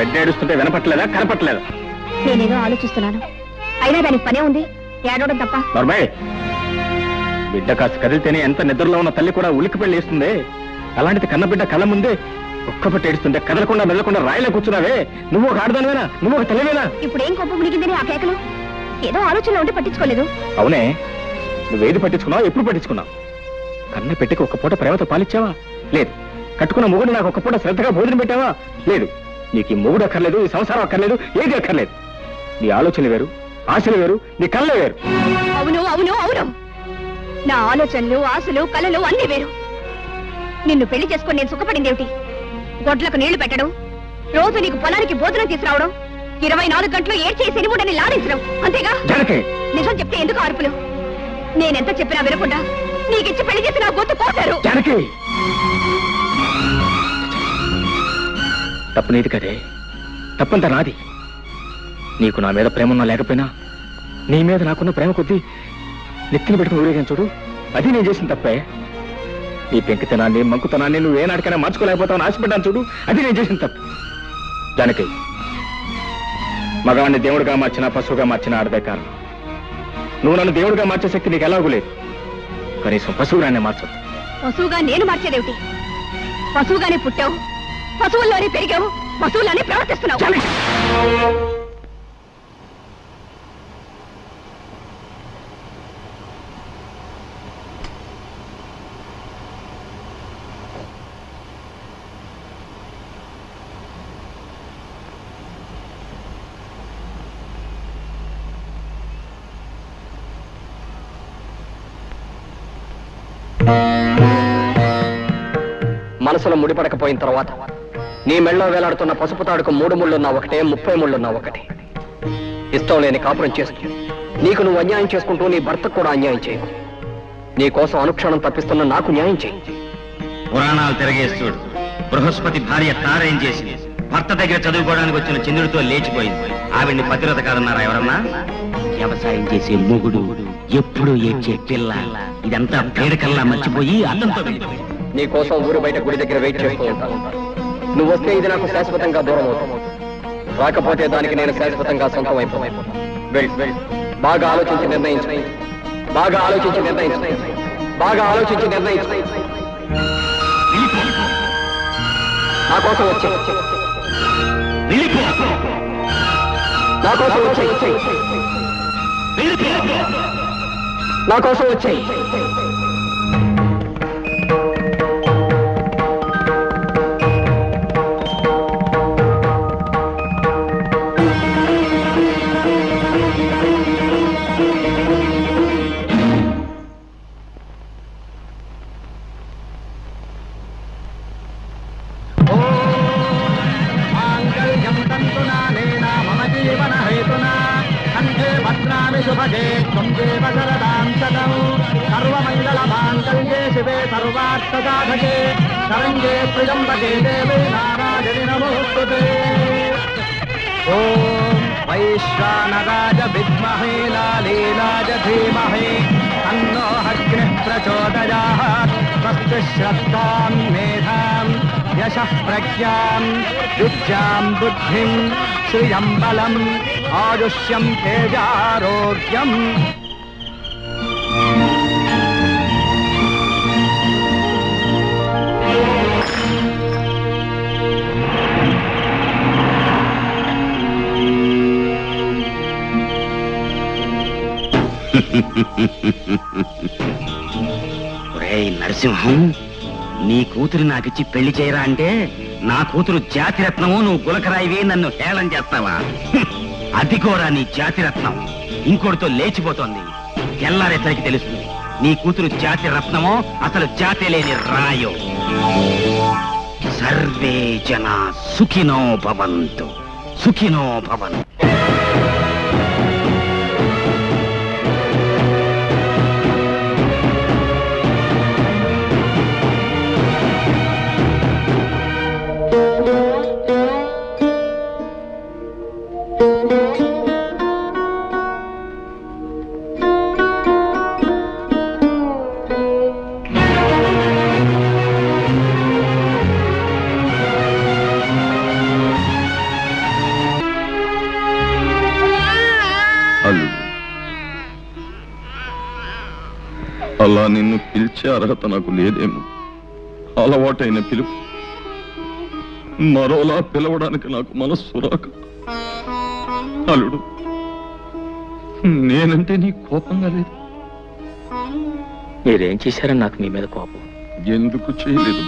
బిడ్డ ఏడుస్తుంటే వినపట్లేదా కనపట్లేదా? నేనేదో ఆలోచిస్తున్నాను, అయినా దానికి పనే ఉంది ఏడవడం తప్ప. నర్మయ్, బిడ్డ కాస్త కదిలితేనే ఎంత నిద్రలో ఉన్న తల్లి కూడా ఉలిక్కి పెళ్లి వేస్తుంది. అలాంటిది కన్న బిడ్డ కళ్ళ ముందే ఒక్కపట్టి ఏడుస్తుంటే కదలకుండా మెదలకుండా రాయిలా కూర్చున్నావే. నువ్వు ఒక ఆడదానివేనా? నువ్వు ఒక తల్లివేనా? ఇప్పుడు ఏం కోపం మునిగిందని ఆ కేకలు? ఏదో ఆలోచనలో ఉంటే పట్టించుకోలేదు. అవునే, నువ్వేది పట్టించుకున్నావు? ఎప్పుడు పట్టించుకున్నావు? కన్న పెట్టికి ఒక్క పూట ప్రేమతో పాలిచ్చావా? లేదు. కట్టుకున్న మొగుడు నాకు ఒక్క పూట శ్రద్ధగా భోజనం పెట్టావా? లేదు. నీకు ఈ మొగుడు అక్కర్లేదు, ఈ సంసారం అక్కర్లేదు, ఏది అక్కర్లేదు. నీ ఆలోచనలు వేరు, ఆశలు వేరు, నీ కళ్ళే వేరు. అవును అవును అవును, నా ఆలోచనలు ఆశలు కళలు అన్నీ వేరు. నిన్ను పెళ్లి చేసుకుని నేను సుఖపడిందేమిటి? గొడ్లకు నీళ్లు పెట్టడం, రోజు నీకు పొలానికి భోజనం తీసుకురావడం, 24 గంటలు ఏడ్చేసి సినిముడని లాడించడం, అంతేగా? నిజం చెప్తే ఎందుకు అరుపులు? నేనెంత చెప్పినా వినకుండా నీకిచ్చి పెళ్లి చేసి నా గొంతు కోసారు. తప్పు నీది కదే, తప్పంతా నాది. నీకు నా మీద ప్రేమ ఉన్నా లేకపోయినా నీ మీద నాకున్న ప్రేమ కొద్దీ నెత్తిని పెట్టుకుని ఊరేగాను చూడు, అది నేను చేసిన తప్పే. నీ పెంకితనాన్ని మంకుతనాన్ని నువ్వు ఏనాటికైనా మార్చుకోలేకపోతావు ఆశపడ్డాను చూడు, అది నేను చేసిన తప్పు. దానికి మగవాడిని దేవుడిగా మార్చినా పశువుగా మార్చినా ఆడదే కారణం. నువ్వు నన్ను దేవుడిగా మార్చే శక్తి నీకు ఎలాగూ లేదు, కనీసం పశువుగానే మార్చదు. పశువుగా నేను మార్చేదేమిటి? పశువుగానే పుట్టావు, పశువుల్లోనే పెరిగావు, పశువుల్లోనే ప్రవర్తిస్తున్నావు. మనసులో ముడిపడకపోయిన తర్వాత నీ మెళ్ళో వేలాడుతున్న పసుపు తాడుకు 3 ముళ్ళున్నా ఒకటే, 30 ముళ్ళున్నా ఒకటే. ఇష్టం లేని కాపురం చేస్తూ నీకు నువ్వు అన్యాయం చేసుకుంటూ నీ భర్తకు కూడా అన్యాయం చేయవు. నీ కోసం అనుక్షణం తప్పిస్తున్న నాకు న్యాయం చేయి. పురాణాలు తిరగేస్తుడు బృహస్పతి భార్య తారేం చేసింది? భర్త దగ్గర చదువుకోవడానికి వచ్చిన చంద్రుడితో లేచిపోయింది. ఆవిడ్ని పతివ్రత కాదన్నారా ఎవరన్నా? వ్యవసాయం చేసే మొగుడు, ఎప్పుడు ఏడ్చే పిల్ల, ఇదంతా పేడకల్లా మర్చిపోయి అతనితో నీ కోసం ఊరు బయట గుడి దగ్గర వెయిట్ చేస్తూ ఉంటాను. నువ్వు వస్తే ఇది నాకు శాశ్వతంగా దూరం అవుతావు, రాకపోతే దానికి నేను శాశ్వతంగా సొంతం అయిపోతాను. బాగా ఆలోచించి నిర్ణయించు, బాగా ఆలోచించి నిర్ణయించు, బాగా ఆలోచించి నిర్ణయించు. నా కోసం వచ్చే, నా కోసం వచ్చే, నా కోసం వచ్చే. शुभगे त्वं देव शरदां शतं सर्वमङ्गलमाङ्गल्ये शिवे सर्वार्थसाधके शरण्ये त्र्यम्बके देवे नारायणि नमोस्तुते। ॐ वैश्वानराय विद्महे लालीलाय धीमहि तन्नो अग्निः प्रचोदयात्। स्वस्ति श्रद्धां मेधां यशः प्रज्ञां विद्यां बुद्धिं श्रियं बलम् आयुष्यं तेजारोग्यम्। నరసింహం, నీ కూతురు నాకిచ్చి పెళ్లి చేయరా అంటే నా కూతురు జాతిరత్నము, నువ్వు గులకరాయివే నన్ను హేళన చేస్తావా? అది కూడా నీ జాతిరత్నం ఇంకోటితో లేచిపోతోంది. తెల్లారేసరికి తెలుస్తుంది నీ కూతురు జాతి రత్నమో అసలు జాతి లేని రాయో. సర్వే జన సుఖినో భవంతు, సుఖినో భవంతు. అలా నిన్ను పిలిచే అర్హత నాకు లేదేమో. అలవాటైన పిలుపు మరోలా పిలవడానికి నాకు మనస్సు రాక. అల్లుడు, నేనంటే నీ కోపంగా లేదు. మీరేం చేశారని నాకు మీ మీద కోపం. ఎందుకు చేయలేదు